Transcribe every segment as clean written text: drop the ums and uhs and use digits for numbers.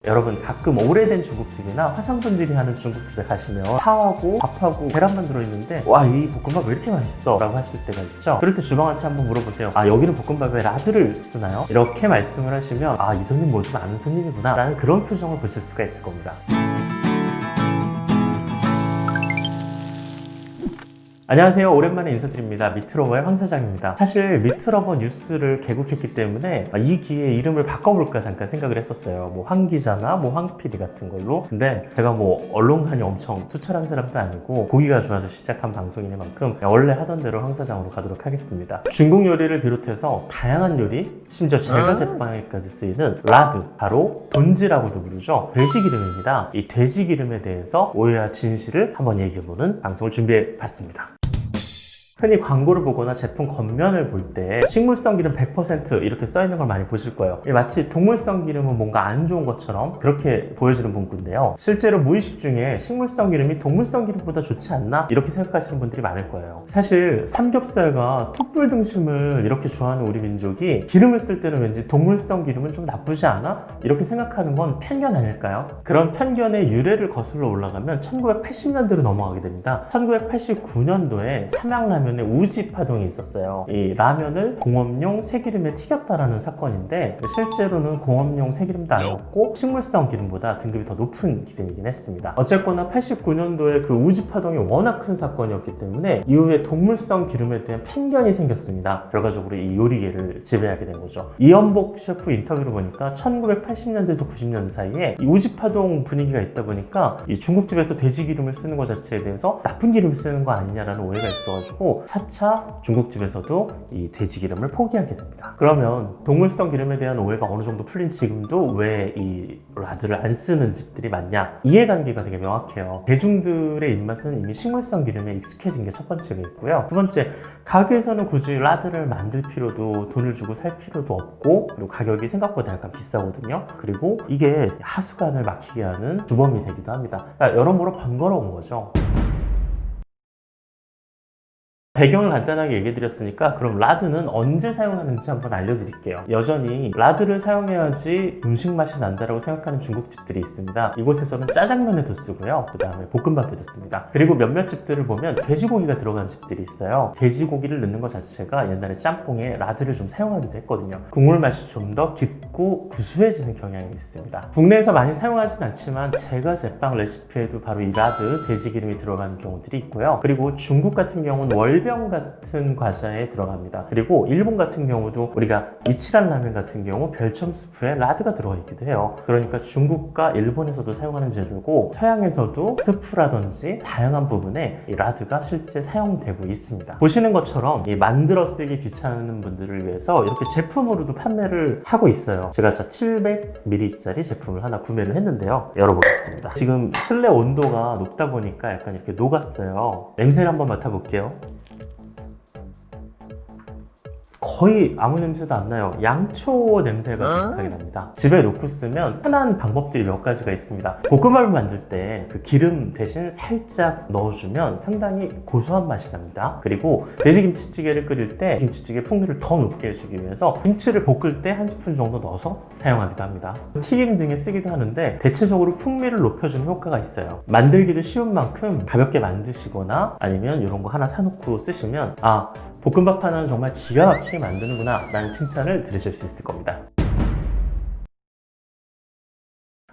여러분 가끔 오래된 중국집이나 화상분들이 하는 중국집에 가시면 파하고 밥하고 계란만 들어있는데 와, 이 볶음밥 왜 이렇게 맛있어? 라고 하실 때가 있죠. 그럴 때 주방한테 한번 물어보세요. 아, 여기는 볶음밥에 라드를 쓰나요? 이렇게 말씀을 하시면 아, 이 손님 뭐 좀 아는 손님이구나 라는 그런 표정을 보실 수가 있을 겁니다. 안녕하세요. 오랜만에 인사드립니다. 미트러버의 황 사장입니다. 사실 미트러버 뉴스를 개국했기 때문에 이 기회에 이름을 바꿔볼까 잠깐 생각을 했었어요. 뭐 황 기자나 뭐 황 PD 같은 걸로. 근데 제가 뭐 언론관이 엄청 투철한 사람도 아니고 고기가 좋아서 시작한 방송이니만큼 원래 하던 대로 황 사장으로 가도록 하겠습니다. 중국 요리를 비롯해서 다양한 요리, 심지어 제과 제빵에까지 쓰이는 라드, 바로 돈지라고도 부르죠. 돼지 기름입니다. 이 돼지 기름에 대해서 오해와 진실을 한번 얘기해보는 방송을 준비해봤습니다. 흔히 광고를 보거나 제품 겉면을 볼 때 식물성 기름 100% 이렇게 써있는 걸 많이 보실 거예요. 마치 동물성 기름은 뭔가 안 좋은 것처럼 그렇게 보여지는 문구인데요. 실제로 무의식 중에 식물성 기름이 동물성 기름보다 좋지 않나? 이렇게 생각하시는 분들이 많을 거예요. 사실 삼겹살과 툭불 등심을 이렇게 좋아하는 우리 민족이 기름을 쓸 때는 왠지 동물성 기름은 좀 나쁘지 않아? 이렇게 생각하는 건 편견 아닐까요? 그런 편견의 유래를 거슬러 올라가면 1980년대로 넘어가게 됩니다. 1989년도에 삼양라면 우지 파동이 있었어요. 이 라면을 공업용 새기름에 튀겼다라는 사건인데 실제로는 공업용 새기름도 아니었고 식물성 기름보다 등급이 더 높은 기름이긴 했습니다. 어쨌거나 89년도에 그 우지 파동이 워낙 큰 사건이었기 때문에 이후에 동물성 기름에 대한 편견이 생겼습니다. 결과적으로 이 요리계를 지배하게 된 거죠. 이연복 셰프 인터뷰를 보니까 1980년대에서 90년대 사이에 이 우지 파동 분위기가 있다 보니까 이 중국집에서 돼지 기름을 쓰는 것 자체에 대해서 나쁜 기름을 쓰는 거 아니냐라는 오해가 있어가지고 차차 중국집에서도 이 돼지 기름을 포기하게 됩니다. 그러면 동물성 기름에 대한 오해가 어느 정도 풀린 지금도 왜 이 라드를 안 쓰는 집들이 많냐? 이해관계가 되게 명확해요. 대중들의 입맛은 이미 식물성 기름에 익숙해진 게 첫 번째가 있고요. 두 번째, 가게에서는 굳이 라드를 만들 필요도 돈을 주고 살 필요도 없고, 그리고 가격이 생각보다 약간 비싸거든요. 그리고 이게 하수관을 막히게 하는 주범이 되기도 합니다. 그러니까 여러모로 번거로운 거죠. 배경을 간단하게 얘기해 드렸으니까 그럼 라드는 언제 사용하는지 한번 알려드릴게요. 여전히 라드를 사용해야지 음식 맛이 난다라고 생각하는 중국집들이 있습니다. 이곳에서는 짜장면에도 쓰고요, 그 다음에 볶음밥에도 씁니다. 그리고 몇몇 집들을 보면 돼지고기가 들어간 집들이 있어요. 돼지고기를 넣는 것 자체가 옛날에 짬뽕에 라드를 좀 사용하기도 했거든요. 국물 맛이 좀 더 깊고 구수해지는 경향이 있습니다. 국내에서 많이 사용하진 않지만 제과 제빵 레시피에도 바로 이 라드, 돼지 기름이 들어가는 경우들이 있고요. 그리고 중국 같은 경우는 월병 같은 과자에 들어갑니다. 그리고 일본 같은 경우도 우리가 이치란 라면 같은 경우 별첨 스프에 라드가 들어가 있기도 해요. 그러니까 중국과 일본에서도 사용하는 재료고 서양에서도 스프라든지 다양한 부분에 이 라드가 실제 사용되고 있습니다. 보시는 것처럼 이 만들어 쓰기 귀찮은 분들을 위해서 이렇게 제품으로도 판매를 하고 있어요. 제가 700ml짜리 제품을 하나 구매를 했는데요. 열어보겠습니다. 지금 실내 온도가 높다 보니까 약간 이렇게 녹았어요. 냄새를 한번 맡아볼게요. 거의 아무 냄새도 안 나요. 양초 냄새가 비슷하게 납니다. 집에 놓고 쓰면 편한 방법들이 몇 가지가 있습니다. 볶음밥을 만들 때 그 기름 대신 살짝 넣어주면 상당히 고소한 맛이 납니다. 그리고 돼지김치찌개를 끓일 때 김치찌개 풍미를 더 높게 해주기 위해서 김치를 볶을 때 한 스푼 정도 넣어서 사용하기도 합니다. 튀김 등에 쓰기도 하는데 대체적으로 풍미를 높여주는 효과가 있어요. 만들기도 쉬운 만큼 가볍게 만드시거나 아니면 이런 거 하나 사놓고 쓰시면 볶음밥 하나는 정말 기가 막히게 만드는구나 라는 칭찬을 들으실 수 있을 겁니다.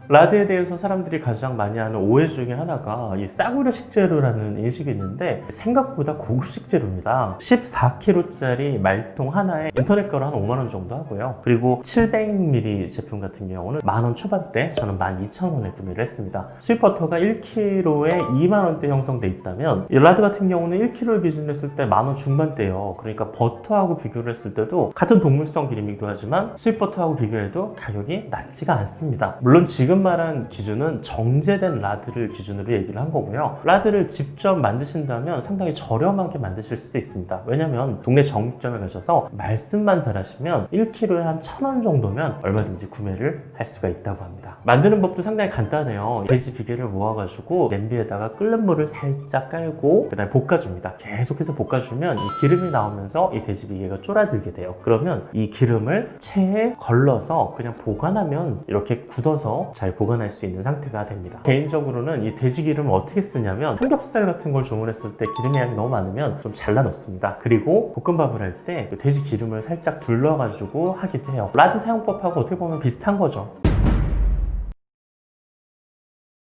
라드에 대해서 사람들이 가장 많이 하는 오해 중에 하나가 이 싸구려 식재료라는 인식이 있는데 생각보다 고급 식재료입니다. 14kg짜리 말통 하나에 인터넷가로 한 5만 원 정도 하고요. 그리고 700ml 제품 같은 경우는 만원 초반대, 저는 12,000원에 구매를 했습니다. 스윗버터가 1kg에 2만 원대 형성돼 있다면 이 라드 같은 경우는 1kg를 기준으로 했을 때 만원 중반대예요. 그러니까 버터하고 비교를 했을 때도 같은 동물성 기름이기도 하지만 스윗버터하고 비교해도 가격이 낮지가 않습니다. 물론 지금 말한 기준은 정제된 라드를 기준으로 얘기를 한 거고요. 라드를 직접 만드신다면 상당히 저렴하게 만드실 수도 있습니다. 왜냐면 동네 정육점에 가셔서 말씀만 잘하시면 1kg에 한 1,000원 정도면 얼마든지 구매를 할 수가 있다고 합니다. 만드는 법도 상당히 간단해요. 돼지 비계를 모아가지고 냄비에다가 끓는 물을 살짝 깔고 그 다음에 볶아줍니다. 계속해서 볶아주면 이 기름이 나오면서 이 돼지 비계가 쫄아들게 돼요. 그러면 이 기름을 체에 걸러서 그냥 보관하면 이렇게 굳어서 잘 잘 보관할 수 있는 상태가 됩니다. 개인적으로는 이 돼지 기름을 어떻게 쓰냐면 삼겹살 같은 걸 주문했을 때 기름의 양이 너무 많으면 좀 잘라 넣습니다. 그리고 볶음밥을 할 때 돼지 기름을 살짝 둘러가지고 하기도 해요. 라드 사용법하고 어떻게 보면 비슷한 거죠.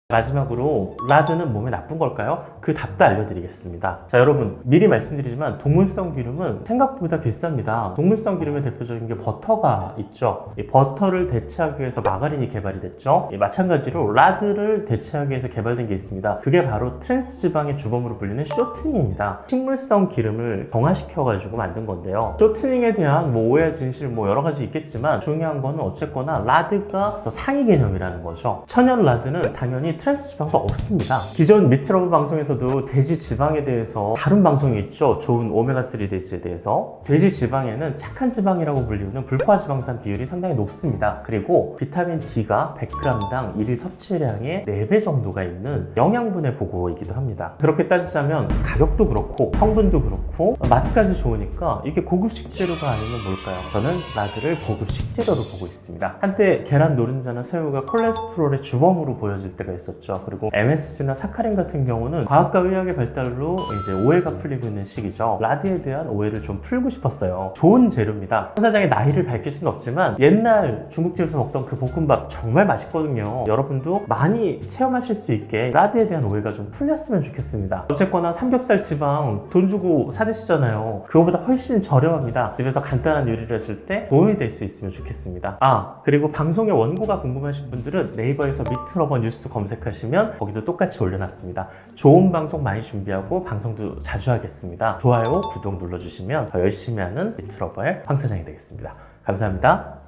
마지막으로 라드는 몸에 나쁜 걸까요? 그 답도 알려드리겠습니다. 자, 여러분 미리 말씀드리지만 동물성 기름은 생각보다 비쌉니다. 동물성 기름의 대표적인 게 버터가 있죠. 이 버터를 대체하기 위해서 마가린이 개발이 됐죠. 마찬가지로 라드를 대체하기 위해서 개발된 게 있습니다. 그게 바로 트랜스 지방의 주범으로 불리는 쇼트닝입니다. 식물성 기름을 정화시켜가지고 만든 건데요. 쇼트닝에 대한 오해와 진실 여러 가지 있겠지만 중요한 거는 어쨌거나 라드가 더 상위 개념이라는 거죠. 천연 라드는 당연히 트랜스 지방도 없습니다. 기존 미트러브 방송에서도 돼지 지방에 대해서 다른 방송이 있죠. 좋은 오메가3 돼지에 대해서. 돼지 지방에는 착한 지방이라고 불리우는 불포화 지방산 비율이 상당히 높습니다. 그리고 비타민 D가 100g당 1일 섭취량의 4배 정도가 있는 영양분의 보고이기도 합니다. 그렇게 따지자면 가격도 그렇고 성분도 그렇고 맛까지 좋으니까 이게 고급 식재료가 아니면 뭘까요? 저는 라드를 고급 식재료로 보고 있습니다. 한때 계란 노른자나 새우가 콜레스테롤의 주범으로 보여질 때가 있었죠. 그리고 MSG나 사카린 같은 경우는 과학과 의학의 발달로 이제 오해가 풀리고 있는 시기죠. 라드에 대한 오해를 좀 풀고 싶었어요. 좋은 재료입니다. 황 사장의 나이를 밝힐 수는 없지만 옛날 중국집에서 먹던 그 볶음밥 정말 맛있거든요. 여러분도 많이 체험하실 수 있게 라드에 대한 오해가 좀 풀렸으면 좋겠습니다. 어쨌거나 삼겹살 지방 돈 주고 사 드시잖아요. 그거보다 훨씬 저렴합니다. 집에서 간단한 요리를 하실 때 도움이 될 수 있으면 좋겠습니다. 그리고 방송의 원고가 궁금하신 분들은 네이버에서 미트러버 뉴스 검색하시면 거기도 똑같이 올려놨습니다. 좋은 방송 많이 준비하고 방송도 자주 하겠습니다. 좋아요, 구독 눌러주시면 더 열심히 하는 미트러버의 황 사장이 되겠습니다. 감사합니다.